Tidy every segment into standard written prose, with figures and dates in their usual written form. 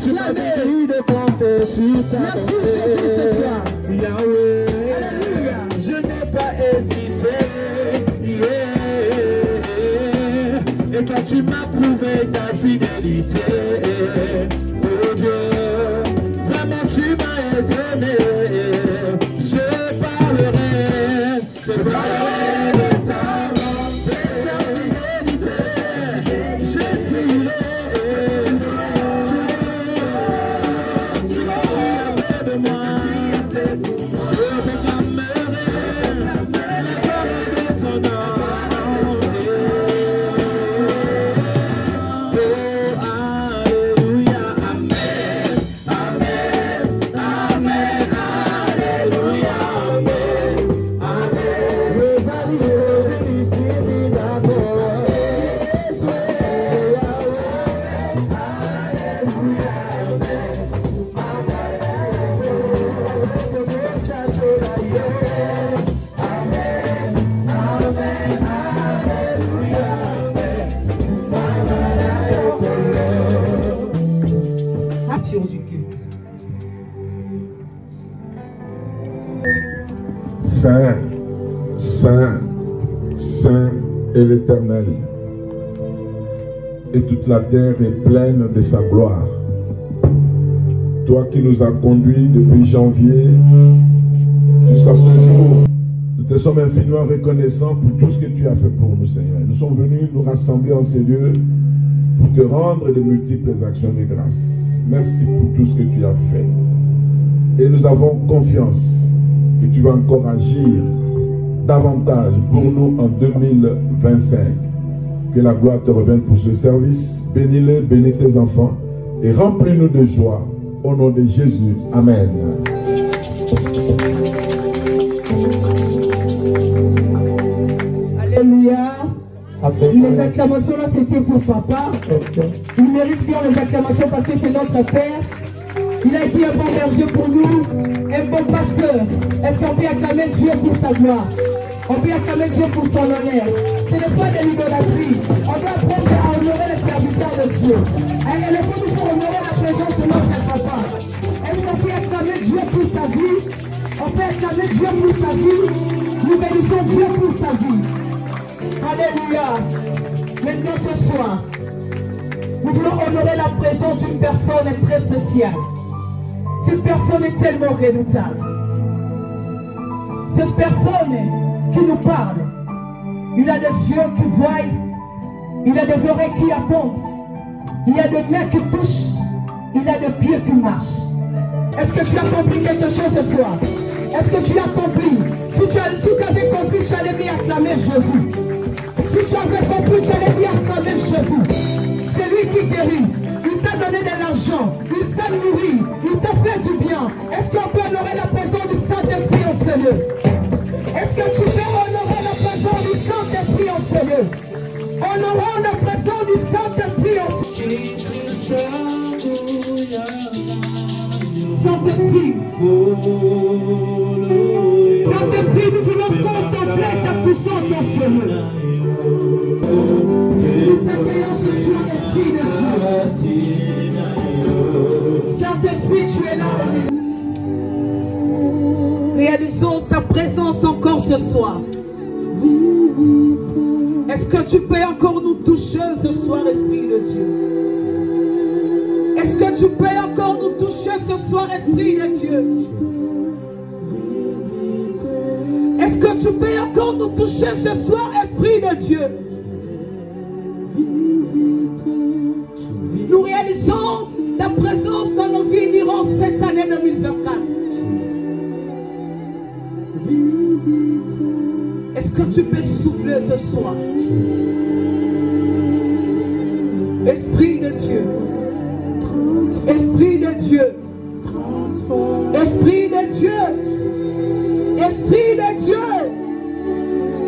acclamer. Merci Jésus ce soir. Yahweh, Alléluia. je n'ai pas hésité. Yeah. Et quand tu m'as prouvé ta fidélité, oh Dieu, vraiment tu m'as étonné. Je parlerai de ta bonté, ta fidélité. Je dirai, tu as fait de moi. Je réclamerai la gloire de ton nom. Du culte. Saint, Saint, Saint est l'Éternel, et toute la terre est pleine de sa gloire. Toi qui nous as conduits depuis janvier jusqu'à ce jour, nous te sommes infiniment reconnaissants pour tout ce que tu as fait pour nous, Seigneur. Nous sommes venus nous rassembler en ces lieux pour te rendre de multiples actions de grâce. Merci pour tout ce que tu as fait. Et nous avons confiance que tu vas encore agir davantage pour nous en 2025. Que la gloire te revienne pour ce service. Bénis-les, bénis tes enfants et remplis-nous de joie. Au nom de Jésus. Amen. Alléluia. Les acclamations là c'était pour papa. Il mérite bien les acclamations parce que c'est notre Père. Il a été un bon berger pour nous, un bon pasteur. Est-ce qu'on peut acclamer Dieu pour sa gloire? On peut acclamer Dieu pour son honneur. Ce n'est pas de l'idolâtrie. On doit apprendre à honorer les serviteurs de Dieu. Et le faut pour honorer la présence de notre papa. Est-ce qu'on peut acclamer Dieu pour sa vie? On peut acclamer Dieu pour sa vie. Nous bénissons Dieu pour sa vie. Alléluia. Maintenant ce soir, nous voulons honorer la présence d'une personne très spéciale. Cette personne est tellement redoutable. Cette personne qui nous parle, il a des yeux qui voient, il a des oreilles qui attendent, il a des mains qui touchent, il a des pieds qui marchent. Est-ce que tu as compris quelque chose ce soir? Est-ce que tu as compris? Si tu avais compris, tu allais bien acclamer Jésus. Si tu avais compris, tu allais bien acclamer Jésus. C'est lui qui guérit. Il t'a donné de l'argent. Il t'a nourri. Il t'a fait du bien. Est-ce qu'on peut honorer la présence du Saint-Esprit en ce lieu? Est-ce que tu peux honorer la présence du Saint-Esprit en ce lieu? Honorons la présence du Saint-Esprit en ce lieu. Saint-Esprit. Saint-Esprit, nous voulons contempler ta puissance en ce lieu. Nous accueillons ce soir l'Esprit de Dieu. Saint-Esprit, tu es là. Réalisons sa présence encore ce soir. Est-ce que tu peux encore nous toucher ce soir, Esprit de Dieu? Est-ce que tu peux encore nous toucher ce soir, Esprit de Dieu? Est-ce que tu peux encore nous toucher ce soir, Esprit de Dieu? Nous réalisons ta présence dans nos vies durant cette année 2024. Est-ce que tu peux souffler ce soir? Esprit de Dieu. Esprit de Dieu. Esprit de Dieu. Esprit de Dieu.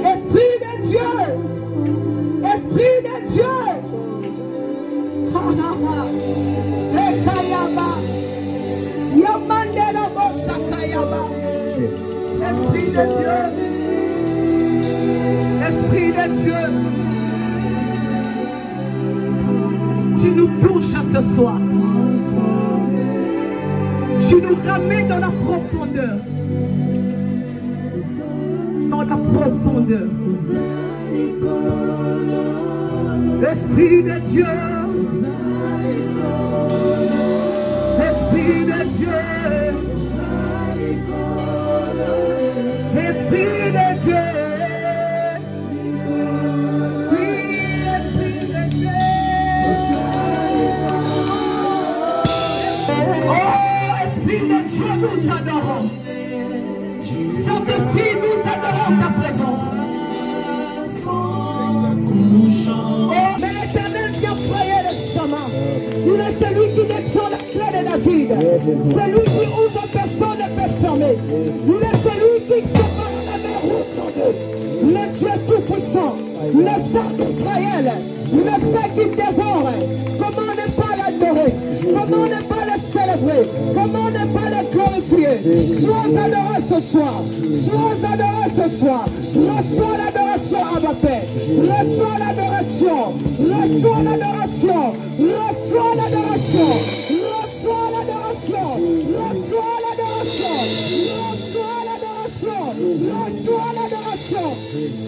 Esprit de Dieu. Esprit de Dieu. Ha ha ha. Ekayaba. Yamandela boshakayaba. Esprit de Dieu. Esprit de Dieu. Tu nous touches ce soir. ramène dans la profondeur. Dans la profondeur. Esprit de Dieu. Esprit de Dieu. Esprit de Dieu. Oui, Esprit de Dieu. Oh, Esprit de Dieu, nous t'adorons. Saint-Esprit, nous adorons ta présence. Oh, mais l'Éternel vient frayer le chemin. Il est celui qui détient la clé de David. Celui qui ouvre, personne ne peut fermer. Il est celui qui sépare la mer rouge en deux. Le Dieu tout-puissant, le Saint d'Israël, le Saint qui dévore. Comment ne pas l'adorer? Comment ne pas le célébrer? Comment ne pas le glorifier? Sois adoré ce soir. Sois adoré ce soir. Reçois l'adoration à ma paix. Reçois l'adoration. Reçois l'adoration. Reçois l'adoration. Reçois l'adoration. Reçois l'adoration. Reçois l'adoration. Reçois l'adoration.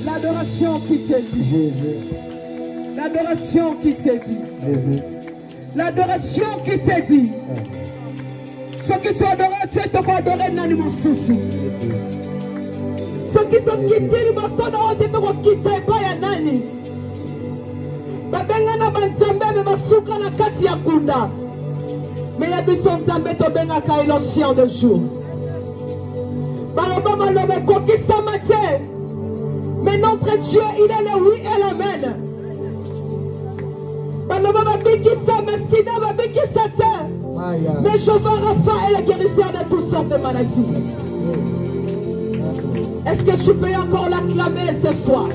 L'adoration qui t'est dit. L'adoration qui t'est dit. L'adoration qui t'est dit. Ceux qui sont adorés, tu te vas adorer dans les soucis. Ceux qui sont quittés, ils vont quitter pas ya nani. Babenga na banzambe me basuka na kati ya kunda. Mais ya biso nzambe to benga ka ilo chien de jour. Baloba malobe kokisa matie. Mais notre Dieu, il est le oui et l'amen. Baloba babikisa mesida babikisa te. Mais Jehovah Rapha est le guérisseur de toutes sortes de maladies. Est-ce que tu peux encore l'acclamer ce soir?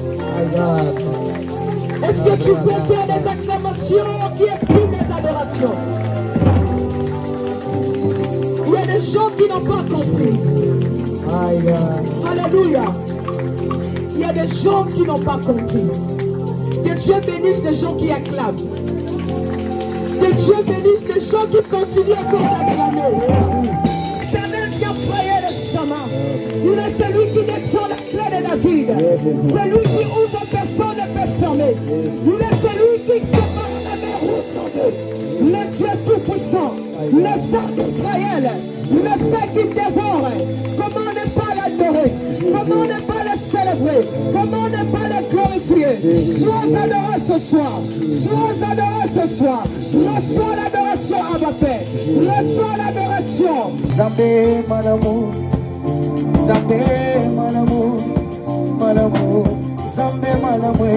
Est-ce que tu peux faire des acclamations qui expriment des adorations? Il y a des gens qui n'ont pas compris. Alléluia. Il y a des gens qui n'ont pas compris. Que Dieu bénisse les gens qui acclament. Que Dieu bénisse les gens qui continuent encore d'acclamer. L'Éternel vient frayer le chemin. Il est celui qui détient la clé de David. Celui qui ouvre, personne ne peut fermer. Il est celui qui sépare la mer rouge en deux. Le Dieu tout-puissant, le Saint d'Israël, le Saint qui dévore. Comment ne pas l'adorer? Comment ne pas le célébrer? Comment ne pas le glorifier? Sois adoré ce soir. Sois adoré ce soir. Reçois l'adoration à ma paix. Reçois l'adoration. Zambé malamu, Zambé malamu, malamu, Zambé malamu.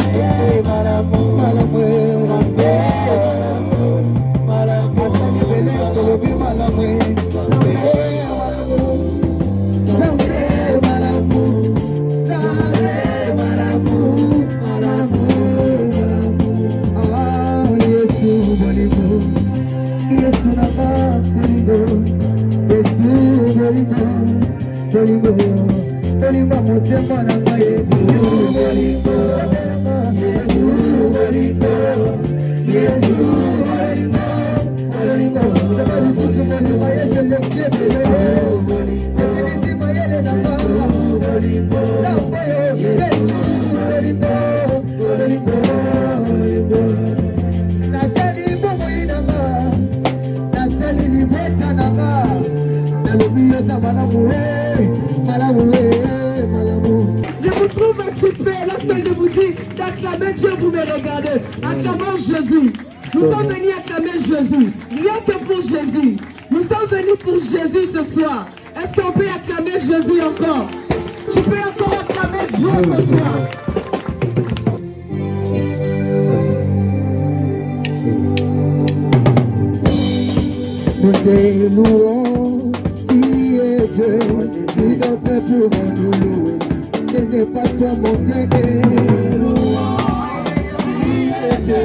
Zambé malamu, malamu, Zambé malamu, malamu. Asani bele tolobi malamu, Zambé malamu, Zambé malamu, Zambé malamu, malamu. Je vous trouve super lorsque je vous dis d'acclamer Dieu, vous me regardez. Acclamons Jésus. Nous sommes venus acclamer Jésus. Rien que pour Jésus. Nous sommes venus pour Jésus ce soir. Est-ce qu'on peut acclamer Jésus encore? Tu peux encore acclamer Dieu ce soir. Nous te louons, qui est Dieu, qui doit faire pour nous louer. Ce n'est pas toi mon Dieu, qui est Dieu,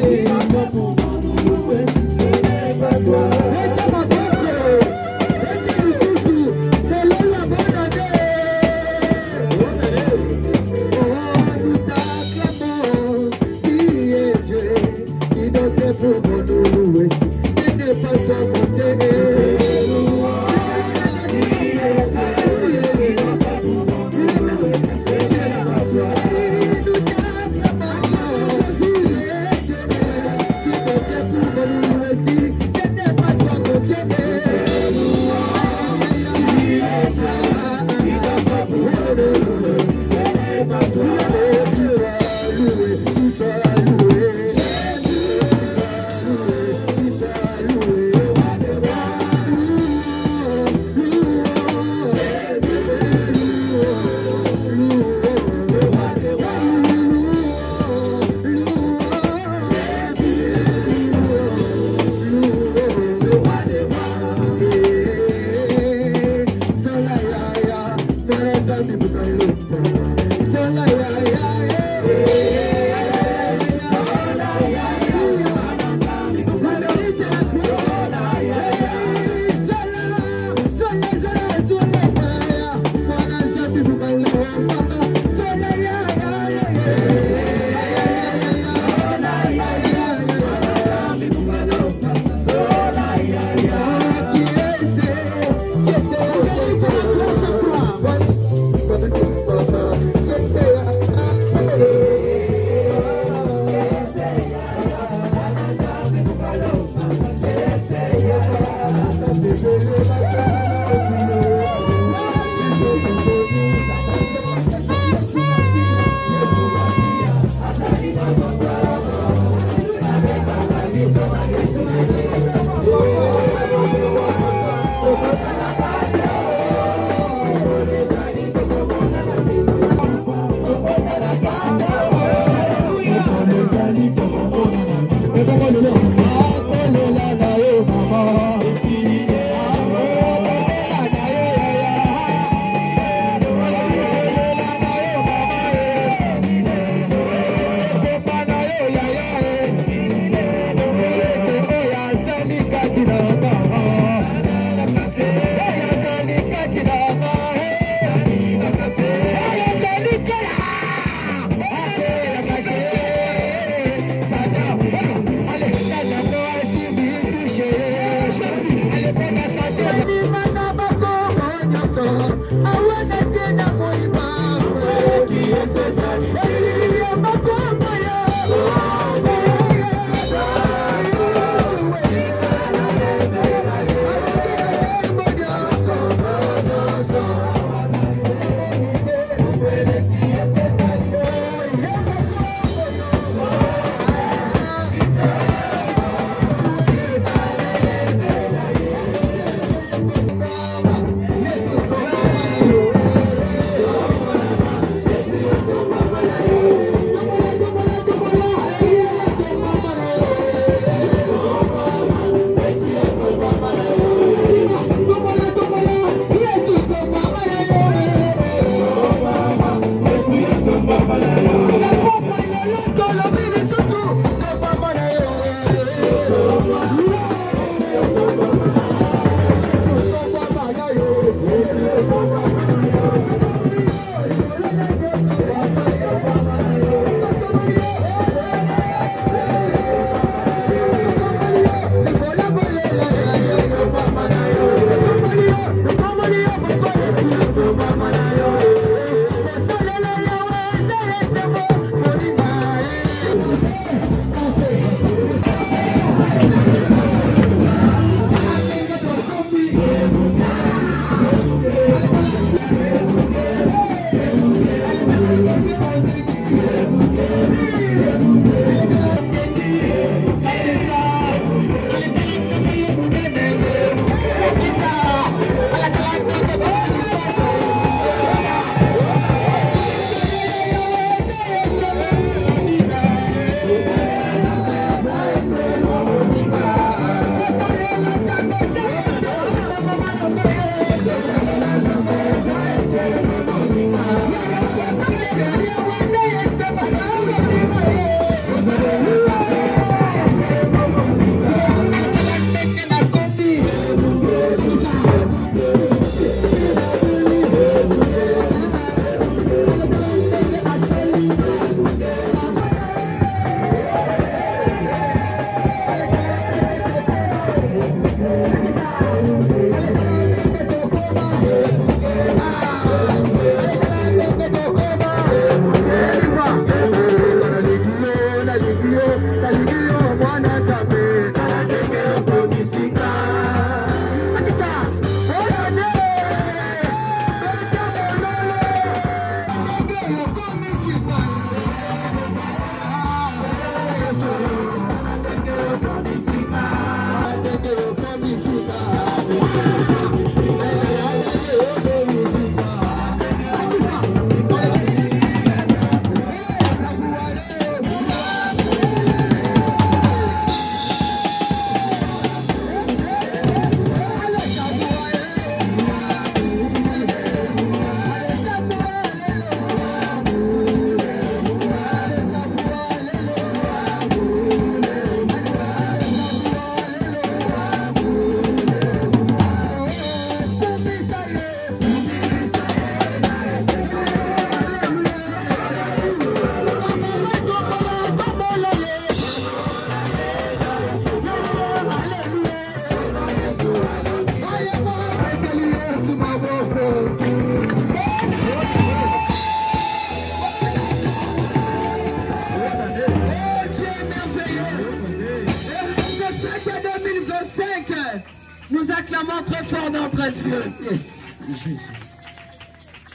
qui doit faire pour nous louer. Ce n'est pas toi. C'est là la bonne année. Oh, nous t'acclamons, qui est Dieu, qui doit faire pour nous louer.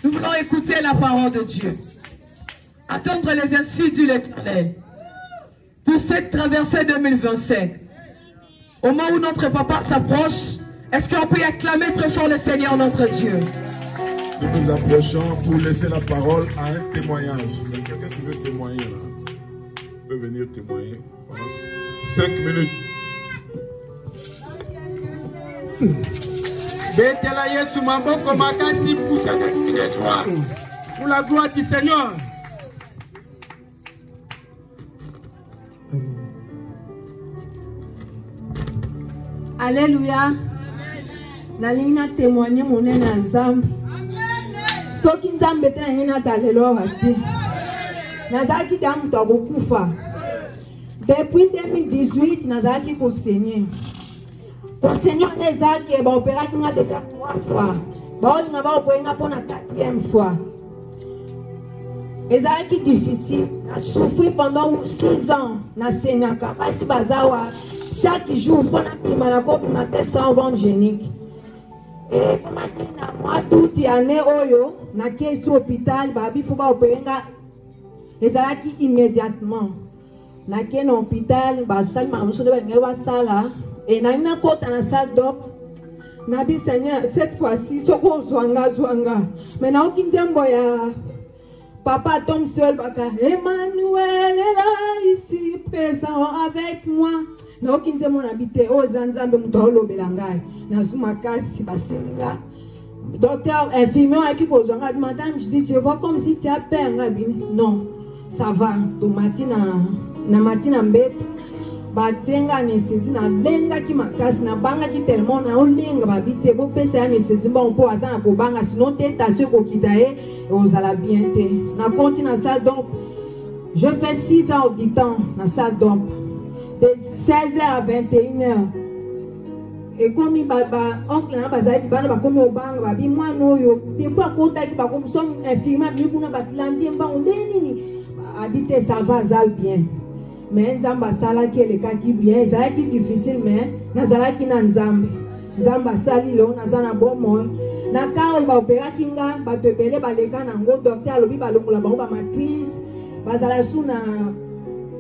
Nous voulons écouter la parole de Dieu. Attendre les insides de l'Éternel. Pour cette traversée 2025. Au moment où notre papa s'approche, est-ce qu'on peut acclamer très fort le Seigneur notre Dieu? Nous nous approchons pour laisser la parole à un témoignage. Quelqu'un qui veut témoigner là peut venir témoigner pendant 5 minutes. Pour la gloire du Seigneur. Alléluia. La ligne témoigne mon ensemble. Ce qui nous a mis dans la depuis 2018, nous avons conseillé. Conseillé, nous avons opéré déjà 3 fois. Nous avons opéré pour la 4e fois. Et ça a été difficile. Nous avons souffert pendant 6 ans. Nous avons chaque jour, nous avons fait un bon génique. Et comme moi, toute l'année, nous avons été à l'hôpital, il faut opérer. Et ça a été immédiatement. Nous avons été à l'hôpital, nous avons été et nous avons été dans la salle d'op. Nous avons dit, Seigneur, cette fois-ci, ce qu'on zwanga. Mais nous avons dit, papa tombe seul, Emmanuel est là, ici, présent avec moi. Nous avons dit, mon habité, oh, Zanzambe, Moutolo, Belangai. Nous avons dit, docteur, infirmier, madame, je dis, je vois comme si tu as peur. Non, ça va. Tu na matina mbeto batenga anesthésie na benga ki makasi na banga ki tellement na olinga babite bo pesa anesthésie bon po azana ko banga sinon tentation ko kidaye ozala bien te na continue ça donc je fais 6 ans du temps na ça donc de 16h à 21h et comme oncle na bazali bana ba komi obanga ba bi mwana oyo des fois contact ba comme son infirmière bi kuna ba landi mba ondeni habiter ça va ça bien. Mais Nzamba sala qui est le cas qui bien, ça qui difficile mais nazala qui na Nzambe. Nzamba sali lo nazana bon moi. Na ka ba opéra kinga ba te belé ba leka na ngo docteur lobi ba longola ba matrice. Bazala sou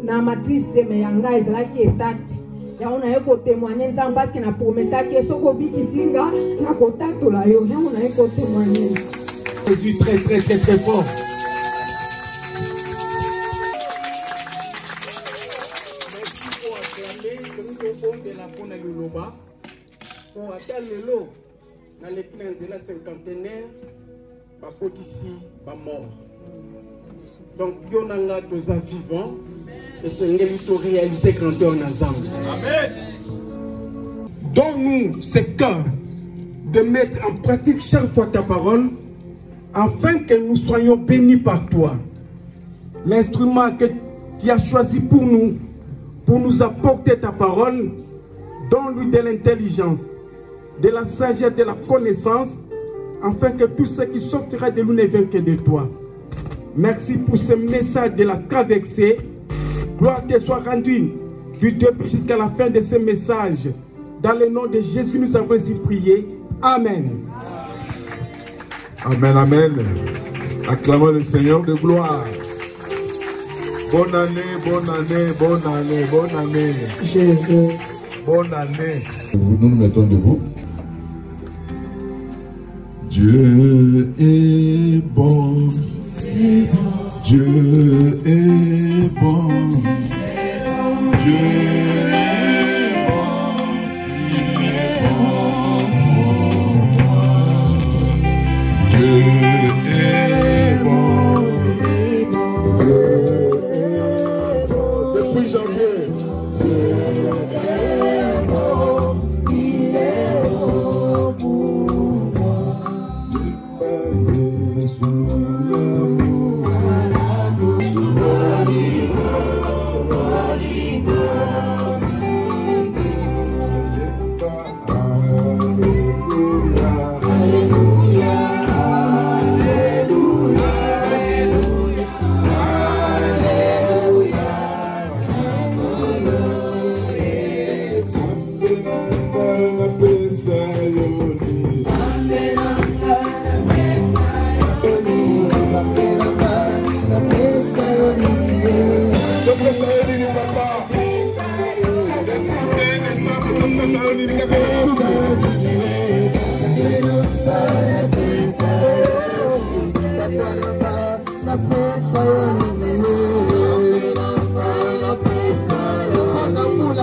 na matrice de meyanga ezala qui est tact. Ya on a ko témoigner Nzamba parce que na prometa que soko bi kisinga na contact la yo. Ya on a ko témoigner. Je suis très fort. Pour atteindre le lot, dans les 15 et la cinquantenaire, pas ici, pas mort. Donc, il y a deux vivants et c'est une réalisé quand on a ensemble. Amen. Donne-nous ce cœur de mettre en pratique chaque fois ta parole afin que nous soyons bénis par toi. L'instrument que tu as choisi pour nous apporter ta parole, donne-lui de l'intelligence, de la sagesse, de la connaissance, afin que tout ce qui sortira de nous ne vienne que de toi. Merci pour ce message de la traversée. Gloire te soit rendue du début jusqu'à la fin de ce message. Dans le nom de Jésus, nous avons ainsi prié. Amen. Amen, amen. Acclamons le Seigneur de gloire. Bonne année, bonne année, bonne année, bonne année. Jésus. Bonne année. Nous nous mettons debout. Dieu est bon. Dieu est bon. Dieu est bon. Il est bon pour moi. Dieu est bon. Dieu est bon. Depuis janvier.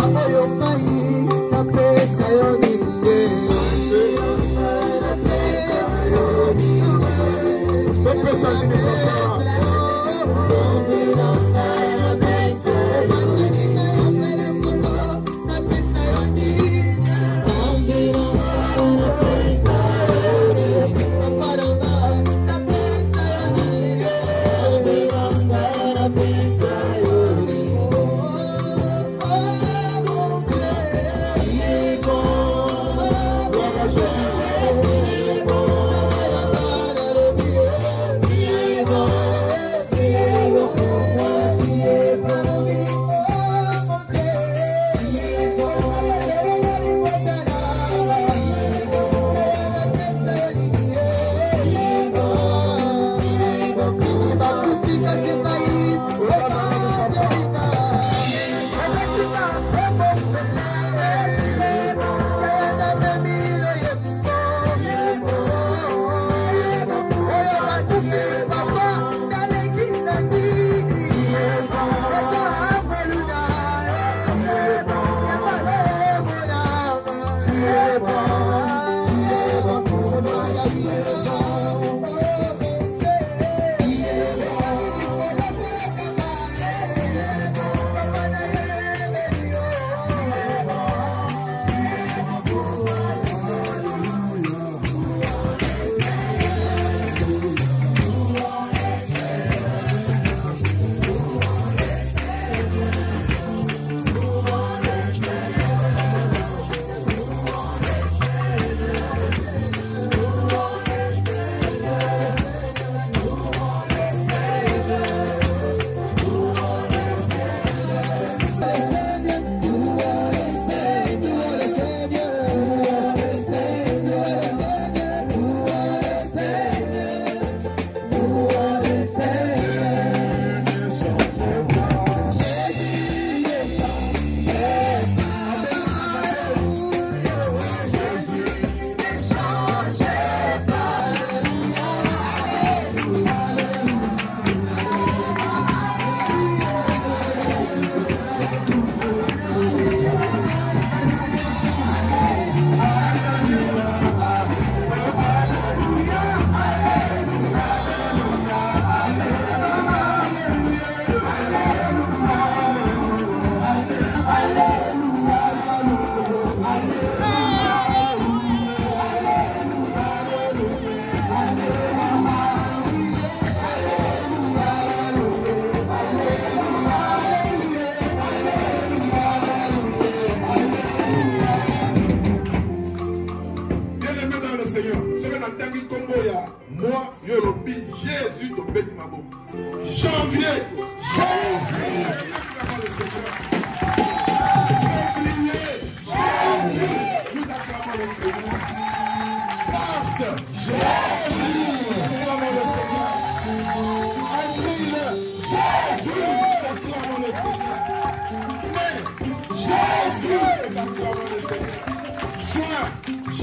La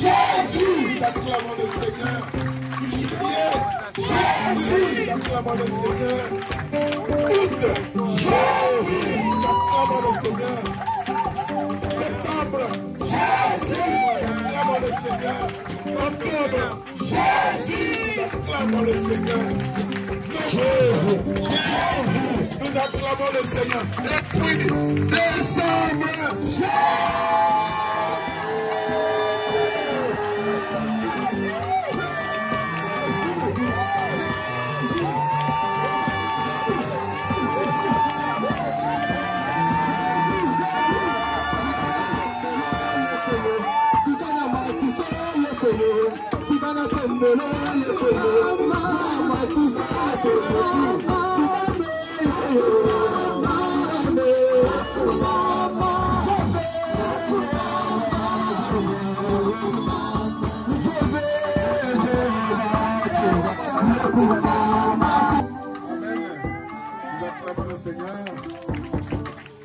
Jésus, acclamons le Seigneur. Juillet, Jésus, acclamons le Seigneur. Août, Jésus, acclamons le Seigneur. Septembre, Jésus, acclamons le Seigneur. Octobre, Jésus, acclamons le Seigneur. Jésus, nous acclamons le Seigneur. Et puis, décembre, Jésus.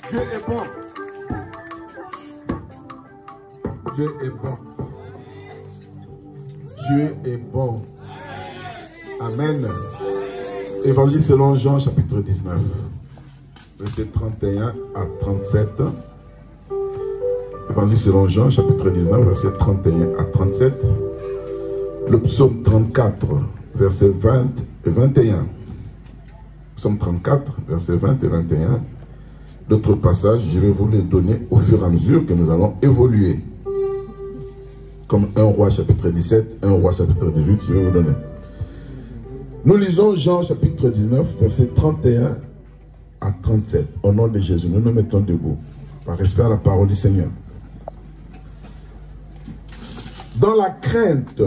Dieu est bon. Dieu est bon. Dieu est bon. Amen. Évangile selon Jean chapitre 19, verset 31 à 37. Évangile selon Jean chapitre 19, verset 31 à 37. Le psaume 34, verset 20 et 21. Psaume 34, verset 20 et 21. D'autres passages, je vais vous les donner au fur et à mesure que nous allons évoluer. Comme 1 Roi chapitre 17, 1 Roi chapitre 18, je vais vous donner. Nous lisons Jean chapitre 19, verset 31 à 37. Au nom de Jésus, nous nous mettons debout, par respect à la parole du Seigneur. Dans la crainte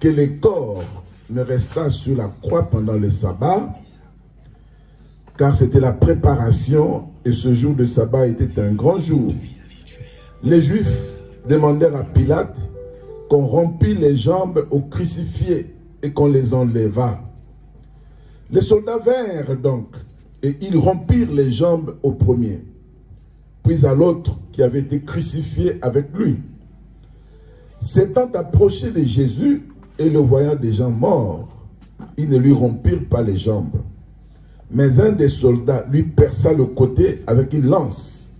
que les corps ne restassent sur la croix pendant le sabbat, car c'était la préparation et ce jour de sabbat était un grand jour, les Juifs demandèrent à Pilate qu'on rompît les jambes aux crucifiés et qu'on les enlevât. Les soldats vinrent donc et ils rompirent les jambes au premier. puis à l'autre qui avait été crucifié avec lui. S'étant approché de Jésus et le voyant déjà mort, ils ne lui rompirent pas les jambes. Mais un des soldats lui perça le côté avec une lance,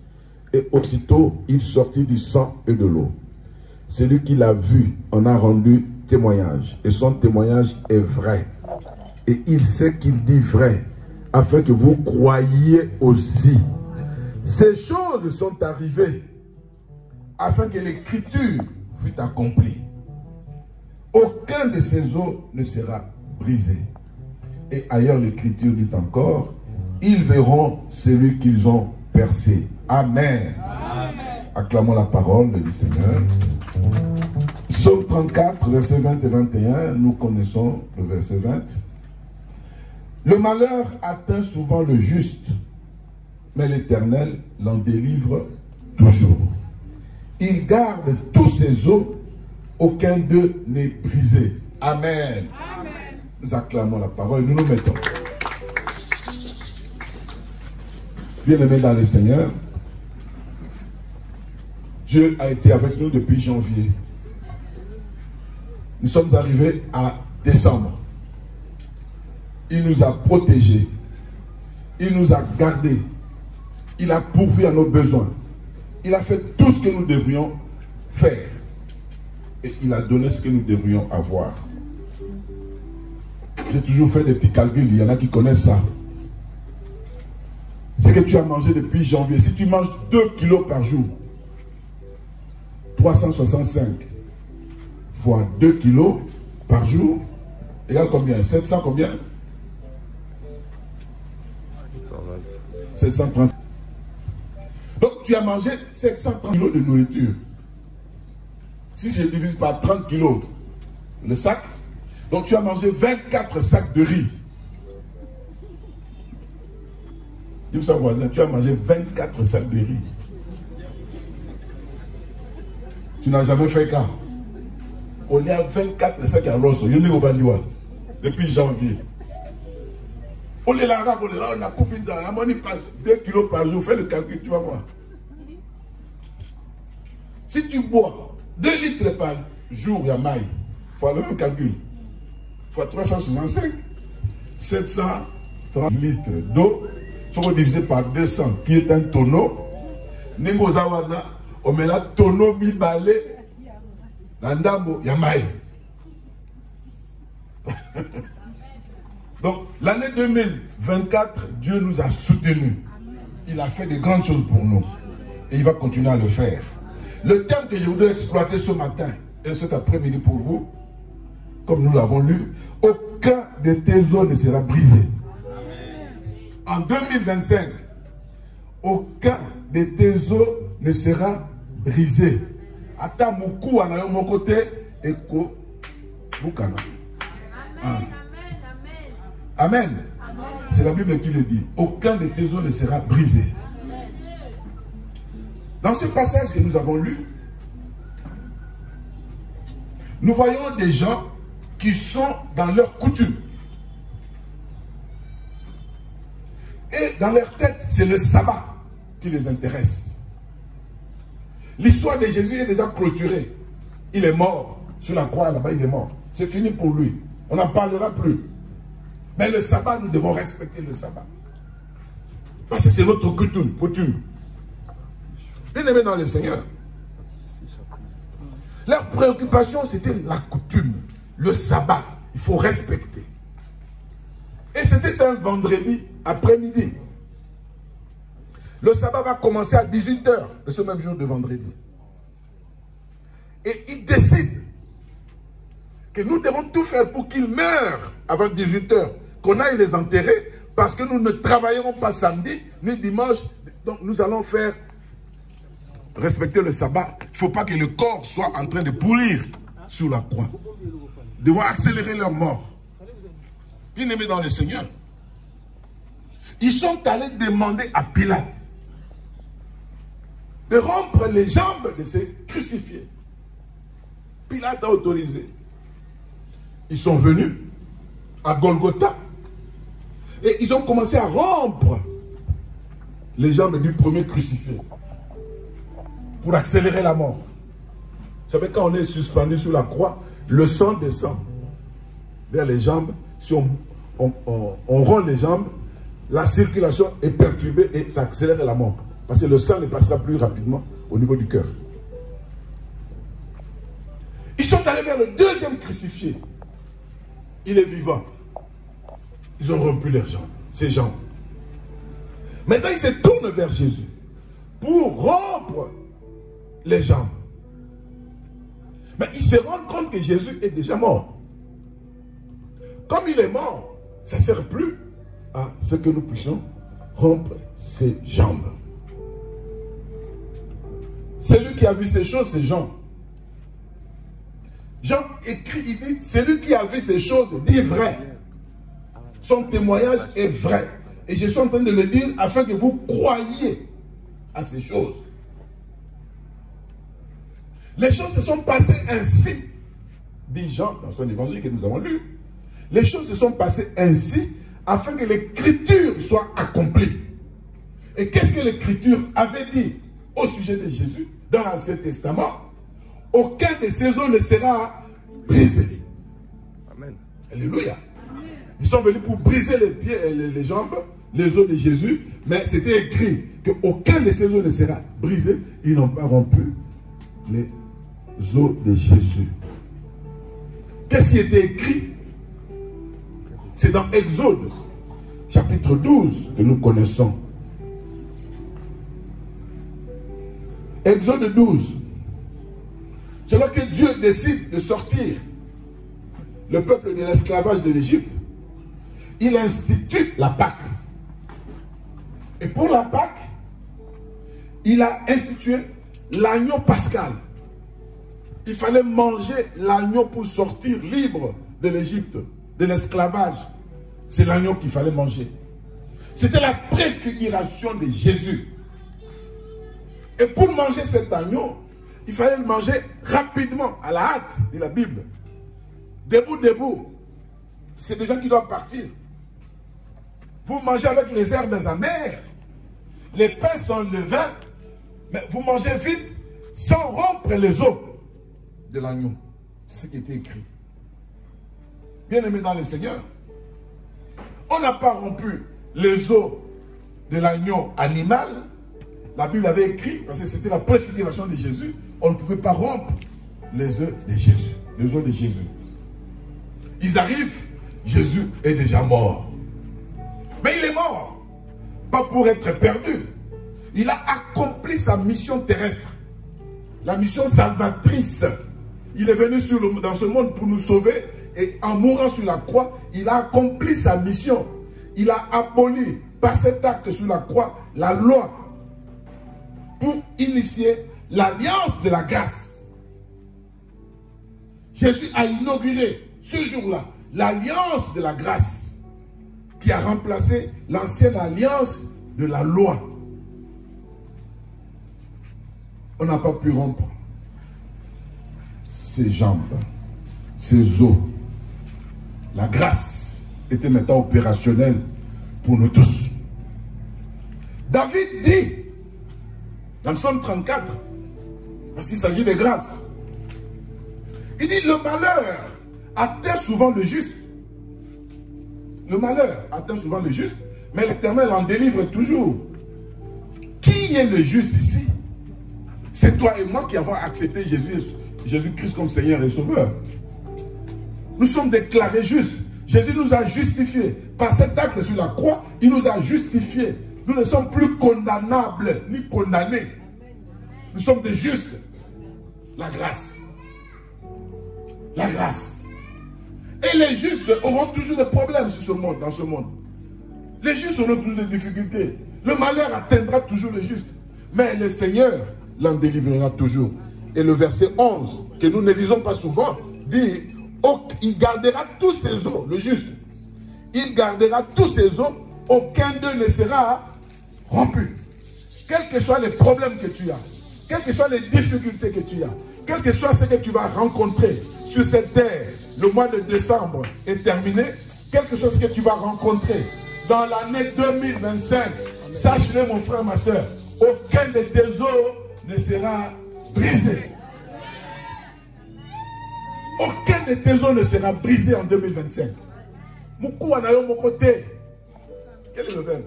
et aussitôt il sortit du sang et de l'eau. Celui qui l'a vu en a rendu témoignage, et son témoignage est vrai. Et il sait qu'il dit vrai, afin que vous croyiez aussi. Ces choses sont arrivées, afin que l'écriture fût accomplie. Aucun de ces os ne sera brisé. Et ailleurs l'écriture dit encore, ils verront celui qu'ils ont percé. Amen. Amen. Acclamons la parole du Seigneur. Psaume 34, versets 20 et 21, nous connaissons le verset 20. Le malheur atteint souvent le juste, mais l'Éternel l'en délivre toujours. Il garde tous ses os, aucun d'eux n'est brisé. Amen. Amen. Nous acclamons la parole, nous nous mettons. Bien-aimés dans le Seigneur, Dieu a été avec nous depuis janvier. Nous sommes arrivés à décembre. Il nous a protégés. Il nous a gardés. Il a pourvu à nos besoins. Il a fait tout ce que nous devrions faire. Et il a donné ce que nous devrions avoir. J'ai toujours fait des petits calculs. Il y en a qui connaissent ça. C'est que tu as mangé depuis janvier. Si tu manges 2 kilos par jour, 365 fois 2 kilos par jour, égale combien? 700 combien? 730. Donc tu as mangé 730 kilos de nourriture. Si je divise par 30 kilos le sac, donc tu as mangé 24 sacs de riz. Dis ça voisin, tu as mangé 24 sacs de riz. Tu n'as jamais fait cas. On est à 24 sacs à Rosso, depuis janvier. On est là, on a coupé dans la monnaie, passe 2 kilos par jour. Fais le calcul, tu vas voir. Si tu bois 2 litres par jour, il y a maille. Il faut le même calcul. Fois 365, 730 litres d'eau, sont divisés par 200, qui est un tonneau. Ningo Zawana, on met là tonneau mi balé, l'andambo, il y a maille. Donc, l'année 2024, Dieu nous a soutenus. Il a fait de grandes choses pour nous. Et il va continuer à le faire. Le thème que je voudrais exploiter ce matin et cet après-midi pour vous, comme nous l'avons lu, aucun de tes os ne sera brisé. En 2025, aucun de tes os ne sera brisé. Ata muku anayo mon côté eko bukana. Amen. C'est la Bible qui le dit. Aucun de tes os ne sera brisé. Dans ce passage que nous avons lu, nous voyons des gens qui sont dans leur coutume. Et dans leur tête, c'est le sabbat qui les intéresse. L'histoire de Jésus est déjà clôturée. Il est mort sur la croix là-bas, il est mort. C'est fini pour lui. On n'en parlera plus. Mais le sabbat, nous devons respecter le sabbat. Parce que c'est notre coutume. Bien aimé dans le Seigneur. Leur préoccupation, c'était la coutume, le sabbat. Il faut respecter. Et c'était un vendredi après-midi. Le sabbat va commencer à 18 h de ce même jour de vendredi. Et ils décident que nous devons tout faire pour qu'ils meurent avant 18 h, qu'on aille les enterrer, parce que nous ne travaillerons pas samedi ni dimanche. Donc nous allons faire respecter le sabbat. Il ne faut pas que le corps soit en train de pourrir sur la croix. Ils devront accélérer leur mort. Bien aimés dans le Seigneur, ils sont allés demander à Pilate de rompre les jambes de ces crucifiés. Pilate a autorisé. Ils sont venus à Golgotha et ils ont commencé à rompre les jambes du premier crucifié. pour accélérer la mort. Vous savez, quand on est suspendu sur la croix, le sang descend vers les jambes. Si on rend les jambes, la circulation est perturbée et ça accélère la mort. Parce que le sang ne passera plus rapidement au niveau du cœur. Ils sont allés vers le deuxième crucifié. Il est vivant. Ils ont rompu ses jambes. Maintenant, ils se tournent vers Jésus pour rompre les jambes. Mais ils se rendent compte que Jésus est déjà mort. Comme il est mort, ça ne sert plus à ce que nous puissions rompre ses jambes. Celui qui a vu ces choses, c'est Jean. Jean écrit, il dit, celui qui a vu ces choses dit vrai. Son témoignage est vrai. Et je suis en train de le dire afin que vous croyiez à ces choses. Les choses se sont passées ainsi, dit Jean dans son évangile que nous avons lu. Les choses se sont passées ainsi afin que l'écriture soit accomplie. Et qu'est-ce que l'écriture avait dit au sujet de Jésus dans l'Ancien Testament? Aucun de ses os ne sera brisé. Amen. Alléluia. Ils sont venus pour briser les pieds et les jambes, les os de Jésus, mais c'était écrit qu'aucun de ses os ne sera brisé. Ils n'ont pas rompu les os de Jésus. Qu'est-ce qui était écrit? C'est dans Exode, chapitre 12, que nous connaissons. Exode 12. C'est là que Dieu décide de sortir le peuple de l'esclavage de l'Égypte. Il institue la Pâque. Et pour la Pâque, il a institué l'agneau pascal. Il fallait manger l'agneau pour sortir libre de l'Égypte, de l'esclavage. C'est l'agneau qu'il fallait manger. C'était la préfiguration de Jésus. Et pour manger cet agneau, il fallait le manger rapidement, à la hâte, dit la Bible. Debout, debout. C'est des gens qui doivent partir. Vous mangez avec les herbes amères, les pains sans levain, mais vous mangez vite sans rompre les os de l'agneau. C'est ce qui était écrit. Bien aimé dans le Seigneur, on n'a pas rompu les os de l'agneau animal. La Bible avait écrit, parce que c'était la préfiguration de Jésus, on ne pouvait pas rompre les os de Jésus. Les os de Jésus. Ils arrivent, Jésus est déjà mort. Mais il est mort, pas pour être perdu. Il a accompli sa mission terrestre, la mission salvatrice. Il est venu dans ce monde pour nous sauver, et en mourant sur la croix, il a accompli sa mission. Il a aboli, par cet acte sur la croix, la loi, pour initier l'alliance de la grâce. Jésus a inauguré ce jour-là l'alliance de la grâce qui a remplacé l'ancienne alliance de la loi. On n'a pas pu rompre ses jambes, ses os. La grâce était maintenant opérationnelle pour nous tous. David dit dans le psaume 34, parce qu'il s'agit de grâce, il dit: le malheur atteint souvent le juste. Le malheur atteint souvent le juste, mais l'Éternel en délivre toujours. Qui est le juste ici? C'est toi et moi qui avons accepté Jésus-Christ comme Seigneur et Sauveur. Nous sommes déclarés justes. Jésus nous a justifiés. Par cet acte sur la croix, il nous a justifiés. Nous ne sommes plus condamnables ni condamnés. Nous sommes des justes. La grâce. La grâce. Et les justes auront toujours des problèmes sur ce monde, dans ce monde. Les justes auront toujours des difficultés. Le malheur atteindra toujours les justes. Mais le Seigneur l'en délivrera toujours. Et le verset 11, que nous ne lisons pas souvent, dit: oh, il gardera tous ses os, le juste. Il gardera tous ses os, aucun d'eux ne sera rompu. Quels que soient les problèmes que tu as, quelles que soient les difficultés que tu as, quel que soit ce que tu vas rencontrer sur cette terre, le mois de décembre est terminé, quel que soit ce que tu vas rencontrer dans l'année 2025, sache-le mon frère, ma soeur, aucun de tes os ne sera brisé. Aucun de tes os ne sera brisé en 2025. Moukou anayo mon côté. Quel est le verbe?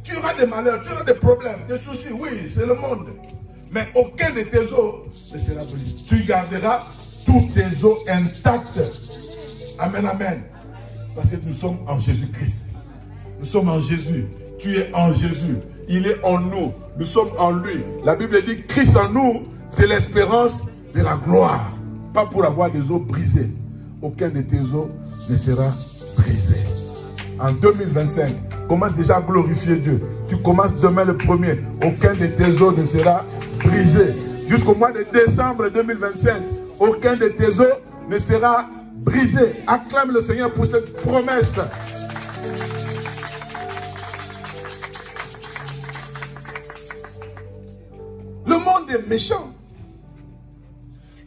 Tu auras des malheurs, tu auras des problèmes, des soucis, oui, c'est le monde. Mais aucun de tes os ne sera brisé. Tu garderas tous tes os intacts. Amen, amen. Parce que nous sommes en Jésus-Christ. Nous sommes en Jésus. Tu es en Jésus. Il est en nous. Nous sommes en lui. La Bible dit Christ en nous, c'est l'espérance de la gloire. Pas pour avoir des os brisés. Aucun de tes os ne sera brisé. En 2025, commence déjà à glorifier Dieu. Tu commences demain le 1er. Aucun de tes os ne sera brisé. Jusqu'au mois de décembre 2025, aucun de tes os ne sera brisé. Acclame le Seigneur pour cette promesse. Le monde est méchant.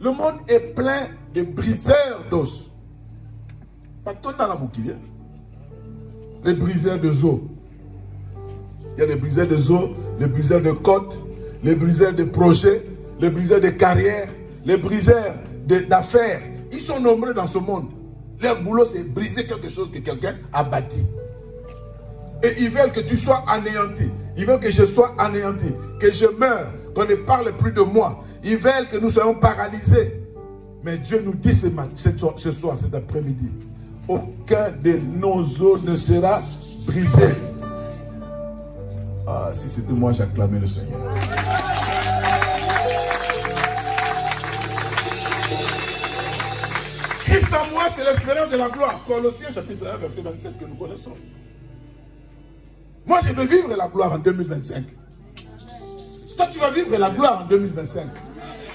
Le monde est plein de briseurs d'os. Pas tout dans la bouquille. Les briseurs de os. Il y a les briseurs de os, les briseurs de côtes, les briseurs de projets, les briseurs de carrière, les briseurs d'affaires. Ils sont nombreux dans ce monde. Leur boulot, c'est briser quelque chose que quelqu'un a bâti. Et ils veulent que tu sois anéanti. Ils veulent que je sois anéanti. Que je meure. Qu'on ne parle plus de moi. Ils veulent que nous soyons paralysés. Mais Dieu nous dit ce soir, cet après-midi, aucun de nos os ne sera brisé. Ah, si c'était moi, j'acclamais le Seigneur. Christ en moi, c'est l'espérance de la gloire. Colossiens chapitre 1, verset 27 que nous connaissons. Moi, je veux vivre la gloire en 2025. Toi, tu vas vivre la gloire en 2025.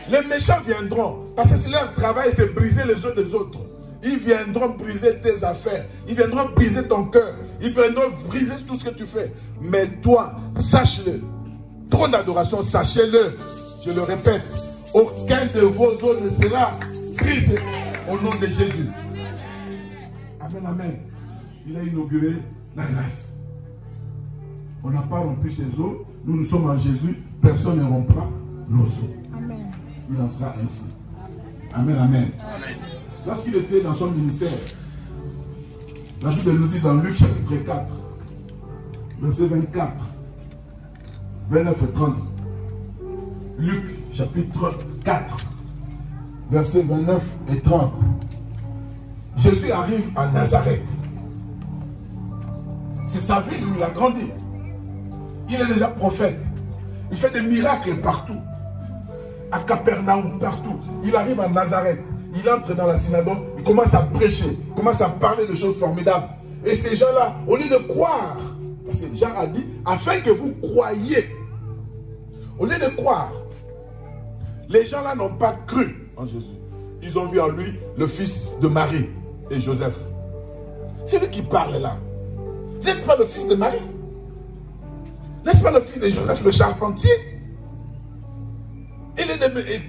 Les méchants viendront, parce que c'est leur travail, c'est briser les os des autres. Ils viendront briser tes affaires. Ils viendront briser ton cœur. Ils viendront briser tout ce que tu fais. Mais toi, sache-le. Trône d'adoration, sachez-le. Je le répète, aucun de vos os ne sera brisé au nom de Jésus. Amen, amen. Il a inauguré la grâce. On n'a pas rompu ses os. Nous sommes en Jésus. Personne ne rompra nos os. Amen. Il en sera ainsi. Amen, amen. Amen. Lorsqu'il était dans son ministère, la Bible nous dit dans Luc chapitre 4, verset 24, 29 et 30. Luc chapitre 4, verset 29 et 30. Jésus arrive à Nazareth. C'est sa ville où il a grandi. Il est déjà prophète. Il fait des miracles partout. À Capernaum, partout. Il arrive à Nazareth. Il entre dans la synagogue. Il commence à prêcher. Il commence à parler de choses formidables. Et ces gens-là, au lieu de croire, parce que Jean a dit, afin que vous croyiez. Au lieu de croire, les gens-là n'ont pas cru en Jésus. Ils ont vu en lui le fils de Marie et Joseph. C'est lui qui parle là. N'est-ce pas le fils de Marie? N'est-ce pas le fils de Joseph, le charpentier?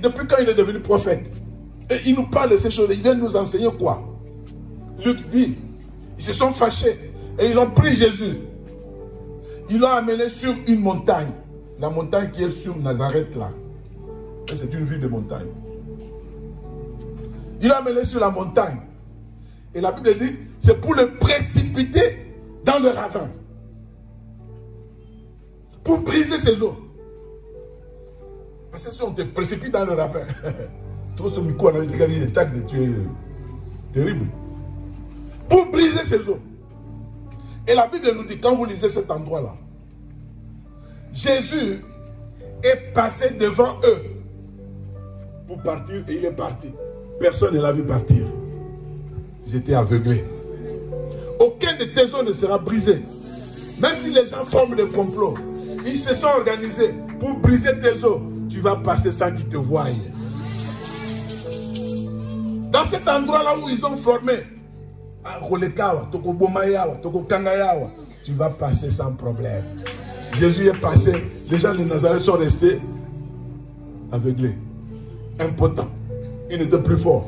Depuis quand il est devenu prophète? Et il nous parle de ces choses. Il vient nous enseigner quoi? Luc dit, ils se sont fâchés et ils ont pris Jésus. Ils l'ont amené sur une montagne. La montagne qui est sur Nazareth là. C'est une ville de montagne. Ils l'ont amené sur la montagne. Et la Bible dit, c'est pour le précipiter dans le ravin. Pour briser ses os. Parce que si on te précipite dans le ravin, trop ce micro, on a dit qu'il est de tuer. Terrible. Pour briser ses os. Et la Bible nous dit, quand vous lisez cet endroit-là, Jésus est passé devant eux pour partir et il est parti. Personne ne l'a vu partir. Ils étaient aveuglés. Aucun de tes os ne sera brisé. Même si les gens forment des complots, ils se sont organisés pour briser tes os. Tu vas passer sans qu'ils te voient. Dans cet endroit-là où ils ont formé, tu vas passer sans problème. Jésus est passé. Les gens de Nazareth sont restés aveuglés, impotents. Ils n'étaient plus forts.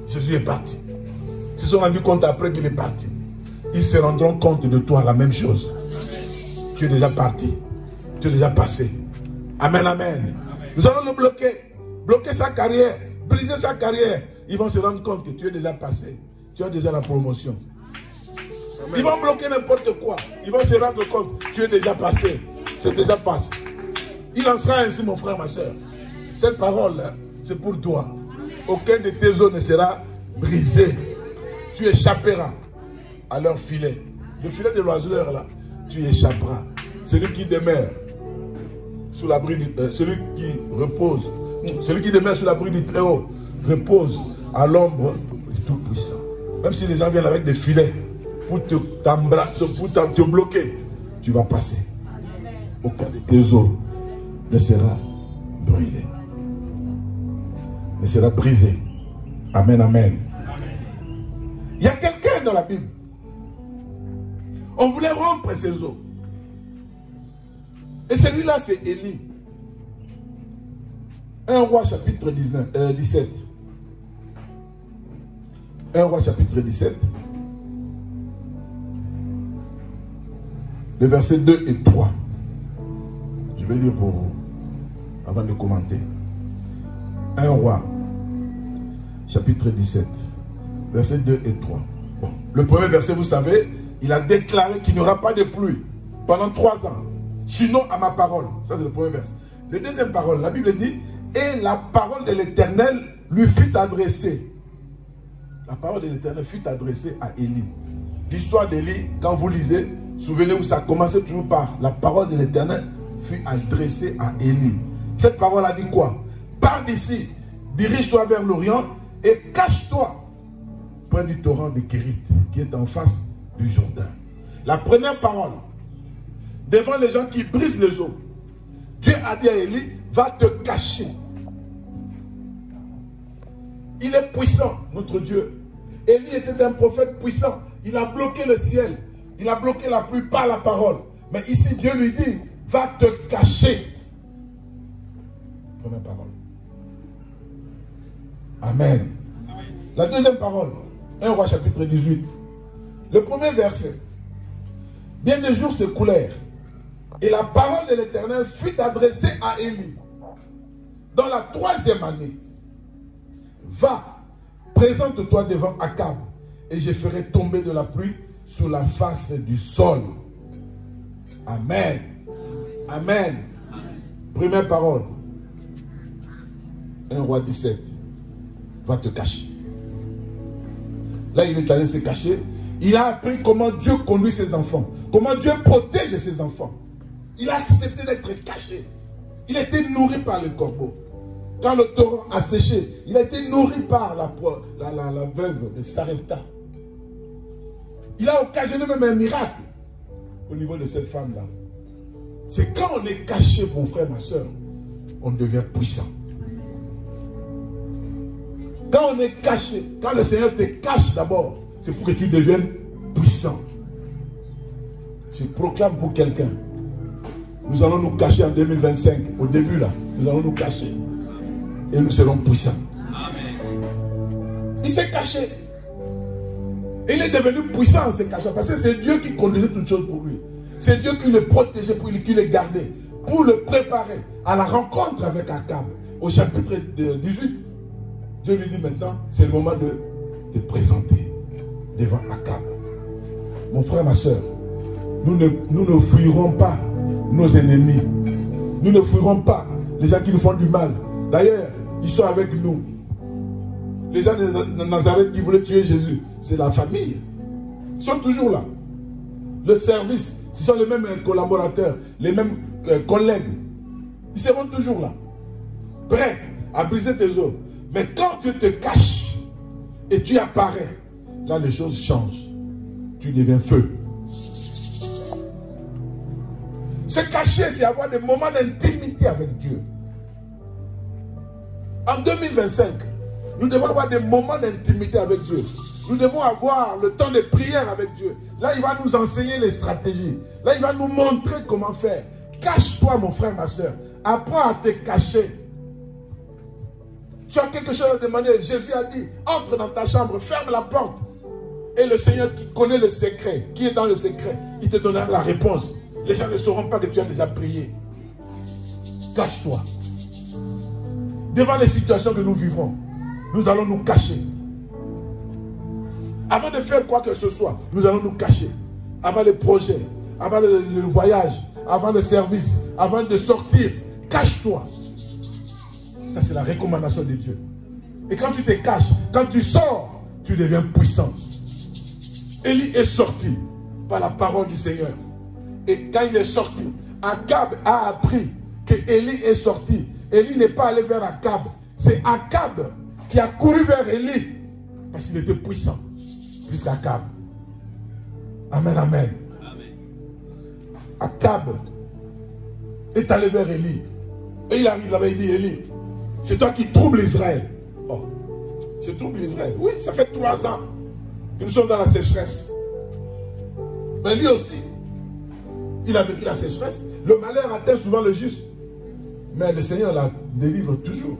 Jésus est parti. Ils se sont rendus compte après qu'il est parti. Ils se rendront compte de toi la même chose. tu es déjà parti. Tu es déjà passé. Amen, amen. Nous allons le bloquer. Bloquer sa carrière. Briser sa carrière. Ils vont se rendre compte que tu es déjà passé. Tu as déjà la promotion. Amen. Ils vont bloquer n'importe quoi. Ils vont se rendre compte que tu es déjà passé. C'est déjà passé. Il en sera ainsi, mon frère, ma soeur. Cette parole, c'est pour toi. Aucun de tes os ne sera brisé. Tu échapperas à leur filet. Le filet de l'oiseleur, là, tu échapperas. Celui qui demeure sous l'abri du... celui qui repose, celui qui demeure sous l'abri du Très-Haut, repose à l'ombre du Tout-Puissant. Même si les gens viennent avec des filets pour te bloquer, tu vas passer. Aucun de tes os ne sera brûlé. Ne sera brisé. Amen, amen. Il y a quelqu'un dans la Bible. On voulait rompre ses os. Et celui-là, c'est Élie. 1 Roi chapitre 17. 1 Roi chapitre 17. Les versets 2 et 3. Je vais lire pour vous, avant de commenter. 1 Roi chapitre 17. Versets 2 et 3. Bon, le premier verset, vous savez, il a déclaré qu'il n'y aura pas de pluie pendant 3 ans. Sinon à ma parole. Ça c'est le premier verset. Le deuxième parole, la Bible dit, et la parole de l'Éternel lui fut adressée. La parole de l'Éternel fut adressée à Élie. L'histoire d'Élie, quand vous lisez, souvenez-vous, ça commençait toujours par la parole de l'Éternel fut adressée à Élie. Cette parole a dit quoi? Pars d'ici, dirige-toi vers l'Orient et cache-toi près du torrent de Kérit, qui est en face du Jourdain. La première parole, devant les gens qui brisent les eaux, Dieu a dit à Élie, va te cacher. Il est puissant, notre Dieu. Élie était un prophète puissant. Il a bloqué le ciel. Il a bloqué la pluie par la parole. Mais ici, Dieu lui dit, va te cacher. Première parole. Amen. La deuxième parole, 1 Roi chapitre 18. Le premier verset. Bien des jours s'écoulèrent. Et la parole de l'Éternel fut adressée à Élie. Dans la 3e année. Va, présente-toi devant Akab. Et je ferai tomber de la pluie sur la face du sol. Amen. Amen. Première parole. 1 Roi 17. Va te cacher. Là, il est allé se cacher. Il a appris comment Dieu conduit ses enfants. Comment Dieu protège ses enfants. Il a accepté d'être caché. Il a été nourri par le corbeau. Quand le torrent a séché, il a été nourri par la veuve de Sarepta. Il a occasionné même un miracle au niveau de cette femme-là. C'est quand on est caché, mon frère, ma soeur, on devient puissant. Quand on est caché, quand le Seigneur te cache d'abord, c'est pour que tu deviennes puissant. Je proclame pour quelqu'un. Nous allons nous cacher en 2025. Au début là, nous allons nous cacher. Et nous serons puissants. Amen. Il s'est caché. Et il est devenu puissant en se cachant. Parce que c'est Dieu qui conduisait toutes choses pour lui. C'est Dieu qui le protégeait, pour lui, qui le gardait. Pour le préparer à la rencontre avec Akab. Au chapitre 18. Dieu lui dit maintenant, c'est le moment de te présenter devant Akab. Mon frère, ma soeur, nous ne fuirons pas nos ennemis. Nous ne fuirons pas les gens qui nous font du mal. D'ailleurs, ils sont avec nous. Les gens de Nazareth qui voulaient tuer Jésus, c'est la famille. Ils sont toujours là. Le service, ce sont les mêmes collaborateurs, les mêmes collègues. Ils seront toujours là, prêts à briser tes os. Mais quand tu te caches et tu apparais, là les choses changent. Tu deviens feu. Se cacher, c'est avoir des moments d'intimité avec Dieu. En 2025, nous devons avoir des moments d'intimité avec Dieu. Nous devons avoir le temps de prière avec Dieu. Là, il va nous enseigner les stratégies. Là, il va nous montrer comment faire. Cache-toi, mon frère, ma soeur. Apprends à te cacher. Tu as quelque chose à demander. Jésus a dit, entre dans ta chambre, ferme la porte. Et le Seigneur qui connaît le secret, qui est dans le secret, il te donnera la réponse. Les gens ne sauront pas que tu as déjà prié. Cache-toi. Devant les situations que nous vivons, nous allons nous cacher. Avant de faire quoi que ce soit, nous allons nous cacher. Avant les projets, avant le voyage, avant le service, avant de sortir, cache-toi. Ça, c'est la recommandation de Dieu. Et quand tu te caches, quand tu sors, tu deviens puissant. Élie est sorti par la parole du Seigneur. Et quand il est sorti, Akab a appris que Élie est sorti. Élie n'est pas allé vers Akab. C'est Akab qui a couru vers Élie parce qu'il était puissant plus qu'Akab. Amen, amen. Akab est allé vers Élie. Et il arrive là-bas, il dit, Élie, c'est toi qui troubles Israël. Oh, je trouble Israël. Oui, ça fait 3 ans que nous sommes dans la sécheresse. Mais lui aussi, il a vécu la sécheresse. Le malheur atteint souvent le juste. Mais le Seigneur la délivre toujours.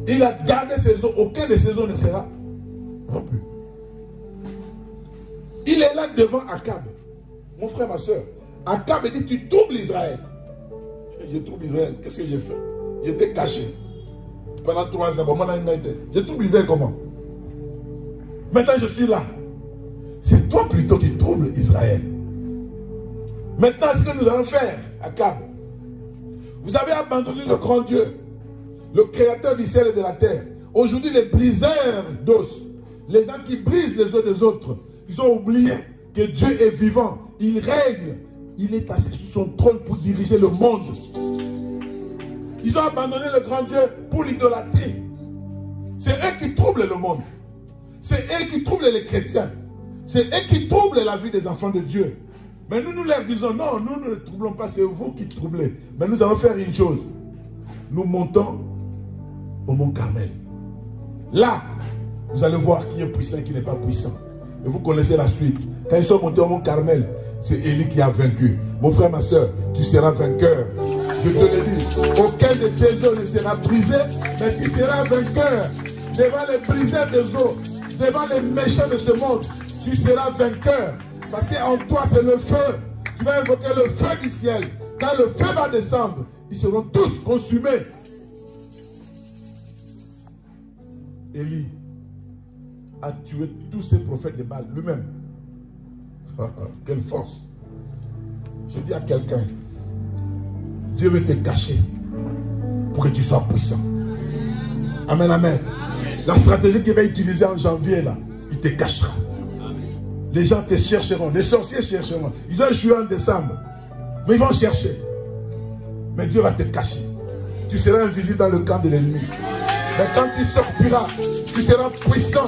Il a gardé ses eaux. Aucun de ses eaux ne sera rompu. Il est là devant Akab. Mon frère, ma soeur. Akab dit, tu troubles Israël. Je trouble Israël. Qu'est-ce que j'ai fait? J'étais caché. Pendant 3 ans. Je trouble Israël comment? Maintenant, je suis là. C'est toi plutôt qui troubles Israël. Maintenant, ce que nous allons faire, Akab, vous avez abandonné le grand Dieu, le créateur du ciel et de la terre. Aujourd'hui, les briseurs d'os, les gens qui brisent les os des autres, ils ont oublié que Dieu est vivant. Il règne. Il est assis sur son trône pour diriger le monde. Ils ont abandonné le grand Dieu pour l'idolâtrie. C'est eux qui troublent le monde. C'est eux qui troublent les chrétiens. C'est eux qui troublent la vie des enfants de Dieu. Mais nous leur disons, non, nous ne troublons pas, c'est vous qui troublez. Mais nous allons faire une chose. Nous montons au mont Carmel. Là, vous allez voir qui est puissant et qui n'est pas puissant. Et vous connaissez la suite. Quand ils sont montés au mont Carmel, c'est Élie qui a vaincu. Mon frère, ma soeur, tu seras vainqueur. Je te le dis, aucun de tes os ne sera brisé, mais tu seras vainqueur. Devant les briseurs des os, devant les méchants de ce monde, tu seras vainqueur. Parce qu'en toi, c'est le feu. Tu vas invoquer le feu du ciel. Quand le feu va descendre, ils seront tous consumés. Élie a tué tous ces prophètes de Baal lui-même. Quelle force. Je dis à quelqu'un, Dieu veut te cacher pour que tu sois puissant. Amen, amen. La stratégie qu'il va utiliser en janvier, là, il te cachera. Les gens te chercheront, les sorciers chercheront. Ils ont échoué en décembre, mais ils vont chercher. Mais Dieu va te cacher. Tu seras invisible dans le camp de l'ennemi. Mais quand tu sortiras, tu seras puissant.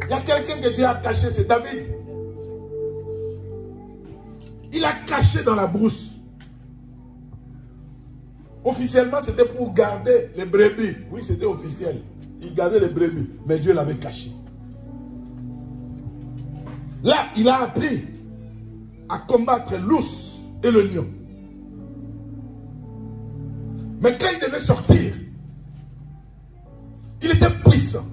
Il y a quelqu'un que Dieu a caché, c'est David. Il a caché dans la brousse. Officiellement, c'était pour garder les brebis. Oui, c'était officiel. Il gardait les brebis, mais Dieu l'avait caché. Là, il a appris à combattre l'ours et le lion. Mais quand il devait sortir, il était puissant.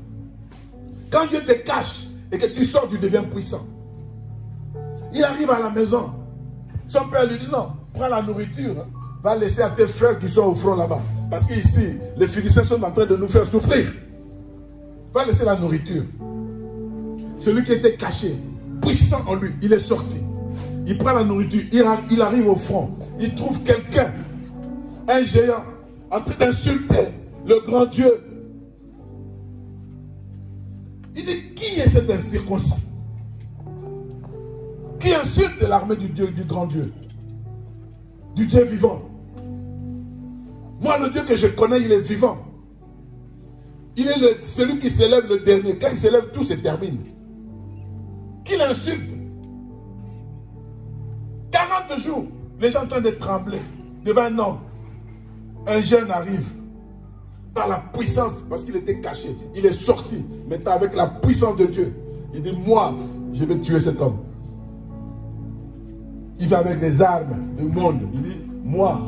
Quand Dieu te cache et que tu sors, tu deviens puissant. Il arrive à la maison. Son père lui dit non, prends la nourriture. Va laisser à tes frères qui sont au front là-bas. Parce qu'ici, les Philistins sont en train de nous faire souffrir. Va laisser la nourriture. Celui qui était caché, puissant en lui, il est sorti. Il prend la nourriture, il arrive au front. Il trouve quelqu'un, un géant, en train d'insulter le grand Dieu. Il dit, qui est cet incirconcis? Qui insulte l'armée du Dieu, du grand Dieu? Du Dieu vivant. Moi, le Dieu que je connais, il est vivant. Il est celui qui s'élève le dernier. Quand il s'élève, tout se termine. Qui l'insulte? 40 jours, les gens sont en train de trembler devant un homme. Un jeune arrive par la puissance, parce qu'il était caché. Il est sorti, maintenant avec la puissance de Dieu. Il dit, moi, je vais tuer cet homme. Il va avec des armes du monde. Il dit, moi,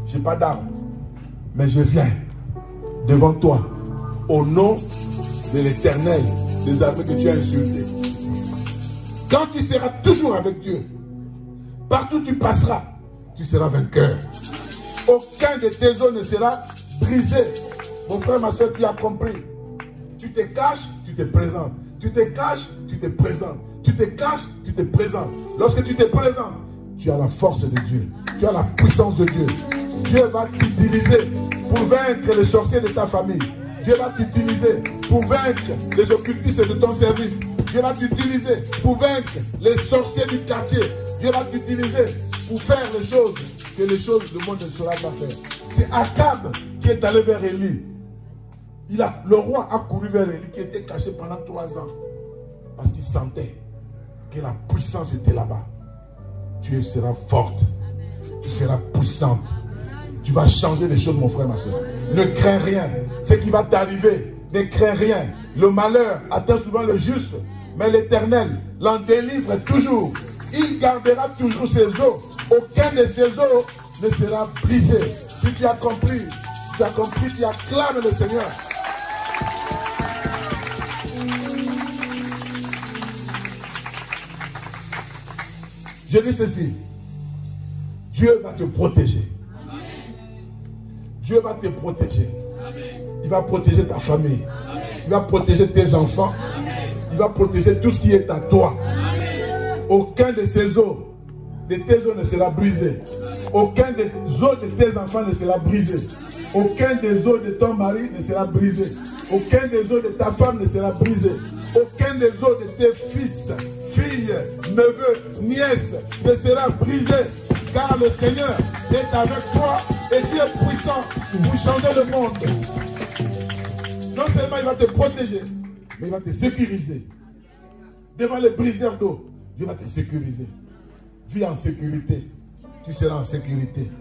je n'ai pas d'armes, mais je viens devant toi au nom de l'Éternel, des armées que tu as insultées. Quand tu seras toujours avec Dieu, Partout où tu passeras, tu seras vainqueur. Aucun de tes os ne sera brisé. Mon frère, ma soeur, tu as compris. Tu te caches, tu te présentes. Tu te caches, tu te présentes. Tu te caches, tu te présentes. Lorsque tu te présentes, tu as la force de Dieu. Tu as la puissance de Dieu. Dieu va t'utiliser pour vaincre les sorciers de ta famille. Dieu va t'utiliser pour vaincre les occultistes de ton service. Dieu va t'utiliser pour vaincre les sorciers du quartier. Dieu va t'utiliser pour faire les choses que les choses du monde ne saura pas faire. C'est Akab qui est allé vers Élie. Le roi a couru vers Élie qui était caché pendant 3 ans. Parce qu'il sentait que la puissance était là-bas. Tu seras forte. Tu seras puissante. Tu vas changer les choses, mon frère, ma soeur. Ne crains rien. Ce qui va t'arriver, ne crains rien. Le malheur atteint souvent le juste, mais l'Éternel l'en délivre toujours. Il gardera toujours ses os. Aucun de ses os ne sera brisé. Si tu as compris, tu acclames le Seigneur. Je dis ceci. Dieu va te protéger. Dieu va te protéger. Il va protéger ta famille. Il va protéger tes enfants. Il va protéger tout ce qui est à toi. Aucun de ces os, de tes os ne sera brisé. Aucun des os de tes enfants ne sera brisé. Aucun des os de ton mari ne sera brisé. Aucun des os de ta femme ne sera brisé. Aucun des os de tes fils, filles, neveux, nièces ne sera brisé. Car le Seigneur est avec toi et tu es puissant pour changer le monde. Non seulement il va te protéger, mais il va te sécuriser. Devant les briseurs d'eau, Dieu va te sécuriser. Vis en sécurité. Tu seras en sécurité.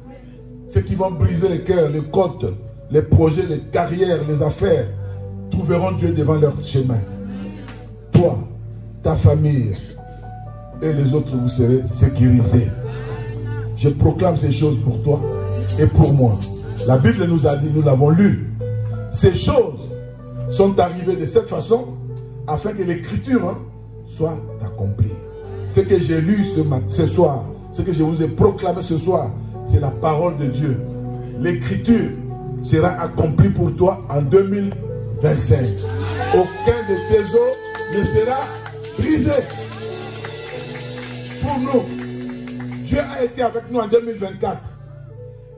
Ceux qui vont briser les cœurs, les côtes, les projets, les carrières, les affaires, trouveront Dieu devant leur chemin. Toi, ta famille et les autres, vous serez sécurisés. Je proclame ces choses pour toi et pour moi. La Bible nous a dit, nous l'avons lu. Ces choses sont arrivées de cette façon afin que l'écriture soit accomplie. Ce que j'ai lu ce soir, ce que je vous ai proclamé ce soir, c'est la parole de Dieu. L'écriture sera accomplie pour toi en 2025. Aucun de tes os ne sera brisé. Pour nous, Dieu a été avec nous en 2024.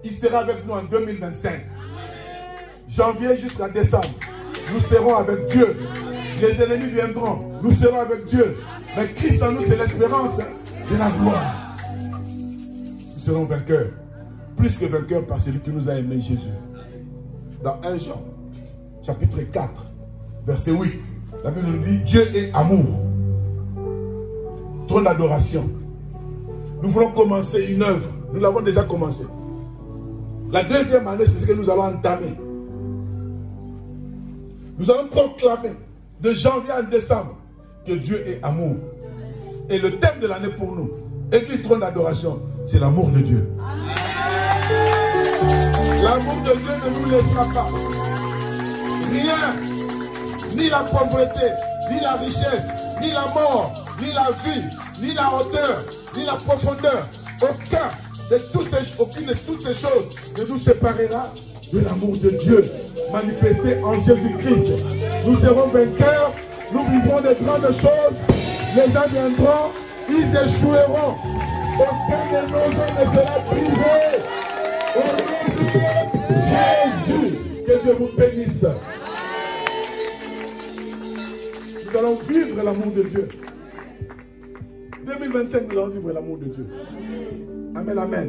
Il sera avec nous en 2025. Janvier jusqu'à décembre, nous serons avec Dieu. Les ennemis viendront, nous serons avec Dieu. Mais Christ en nous, c'est l'espérance de la gloire. Nous serons vainqueurs. Plus que vainqueurs par celui qui nous a aimé, Jésus. Dans 1 Jean, chapitre 4, verset 8, la Bible nous dit, Dieu est amour. Trône d'adoration. Nous voulons commencer une œuvre. Nous l'avons déjà commencé. La deuxième année, c'est ce que nous allons entamer. Nous allons proclamer de janvier à décembre que Dieu est amour. Et le thème de l'année pour nous, Église Trône d'adoration, c'est l'amour de Dieu. L'amour de Dieu ne nous laissera pas. Rien, ni la pauvreté, ni la richesse, ni la mort, ni la vie, ni la hauteur, ni la profondeur, aucune de toutes ces choses ne nous séparera de l'amour de Dieu manifesté en Jésus-Christ. Nous serons vainqueurs, nous vivrons de grandes choses, les gens viendront, ils échoueront. Aucun de nos os ne sera brisé. Au nom de Jésus, que Dieu vous bénisse. Nous allons vivre l'amour de Dieu. 2025, nous allons vivre l'amour de Dieu. Amen, amen.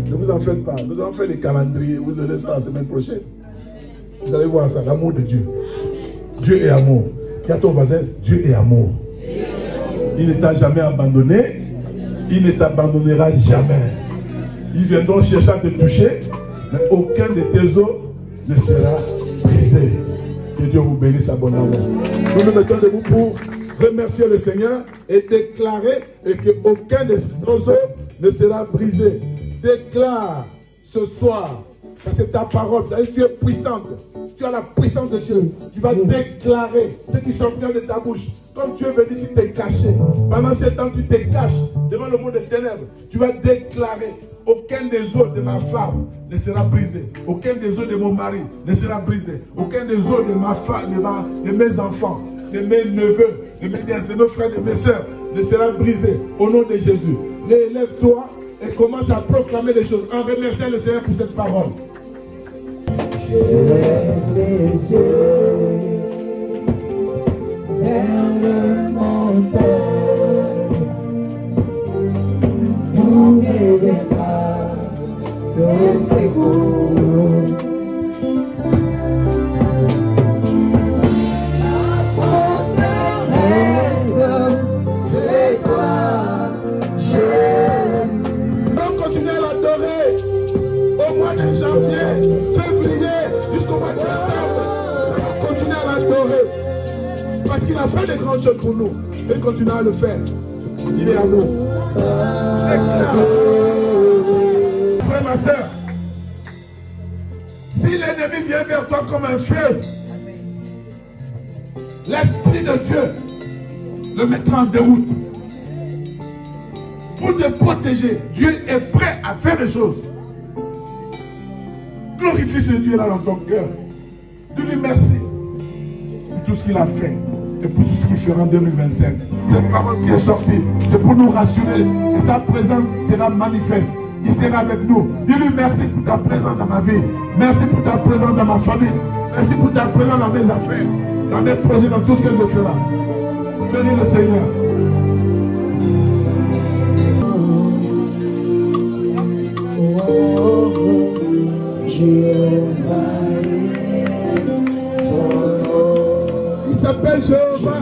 Ne vous en faites pas. Nous allons faire les calendriers. Vous donnez ça la semaine prochaine. Vous allez voir ça, l'amour de Dieu. Dieu est amour. Dis à ton voisin, Dieu est amour. Il ne t'a jamais abandonné. Il ne t'abandonnera jamais. Ils viendront chercher à te toucher, mais aucun de tes os ne sera brisé. Que Dieu vous bénisse abondamment. Nous nous mettons debout pour remercier le Seigneur et déclarer qu'aucun de nos os ne sera brisé. Déclare ce soir Parce que ta parole, tu es puissante. Tu as la puissance de Dieu. Tu vas déclarer ce qui sortira de ta bouche. Comme tu es venu ici t'es caché. Pendant ce temps, tu te caches devant le monde des ténèbres. Tu vas déclarer: aucun des os de ma femme ne sera brisé. Aucun des os de mon mari ne sera brisé. Aucun des os de ma femme, de mes enfants, de mes neveux, de mes nièces, de mes frères, de mes soeurs ne sera brisé. Au nom de Jésus. Lève-toi et commence à proclamer les choses en remerciant le Seigneur pour cette parole. Je lève les yeux vers le montagne, d'où me viendra le secours. La forteresse, c'est toi, Jésus. Donc continuez à l'adorer au mois de janvier, février, jusqu'au mois de décembre. Continuez à l'adorer. Parce qu'il a fait des grandes choses pour nous. Et continuez à le faire. Il est à nous. Frère, ma soeur, si l'ennemi vient vers toi comme un feu, l'Esprit de Dieu le mettra en déroute. Pour te protéger, Dieu est prêt à faire des choses. Glorifie ce Dieu là dans ton cœur. Dis-lui merci pour tout ce qu'il a fait et pour tout ce qu'il fera en 2025. Cette parole qui est sortie, c'est pour nous rassurer que sa présence sera manifeste. Il sera avec nous. Dis-lui merci pour ta présence dans ma vie. Merci pour ta présence dans ma famille. Merci pour ta présence dans mes affaires, dans mes projets, dans tout ce que je ferai. Bénis le Seigneur. Il s'appelle Jéhovah.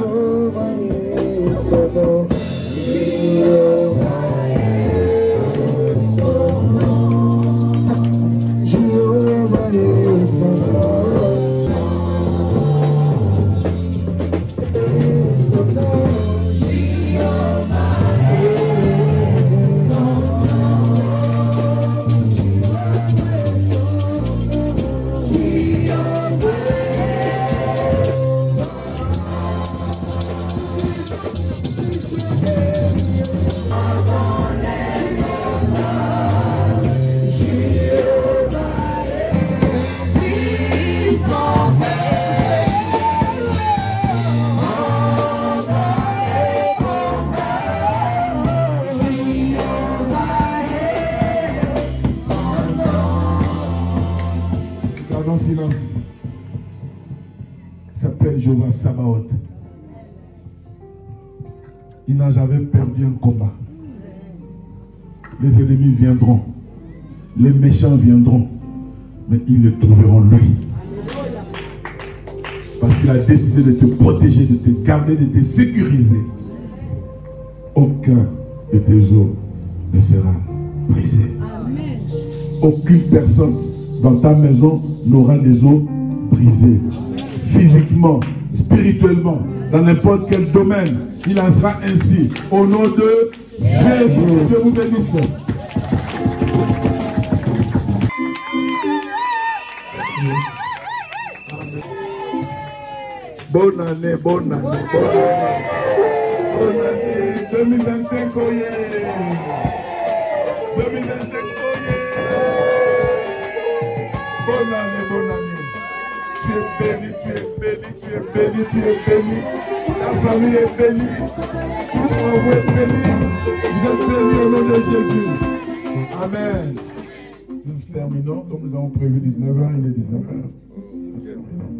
Silence. Il s'appelle Jéhovah Sabaoth. Il n'a jamais perdu un combat. Les ennemis viendront, les méchants viendront, mais ils le trouveront lui. Parce qu'il a décidé de te protéger, de te garder, de te sécuriser. Aucun de tes os ne sera brisé. Aucune personne dans ta maison n'aura des os brisés. Physiquement, spirituellement, dans n'importe quel domaine, il en sera ainsi. Au nom de Jésus, je vous bénisse. Bonne année, bonne année, bonne année. Bonne année, 2025, oh yeah. 2025, oh yeah. Bonne année, bonne année. Tu es béni, tu es béni, tu es béni, tu es béni. Ta famille est bénie. Vous êtes béni. Vous êtes béni au nom de Jésus. Amen. Nous terminons comme nous avons prévu 19h, il est 19h. Nous terminons.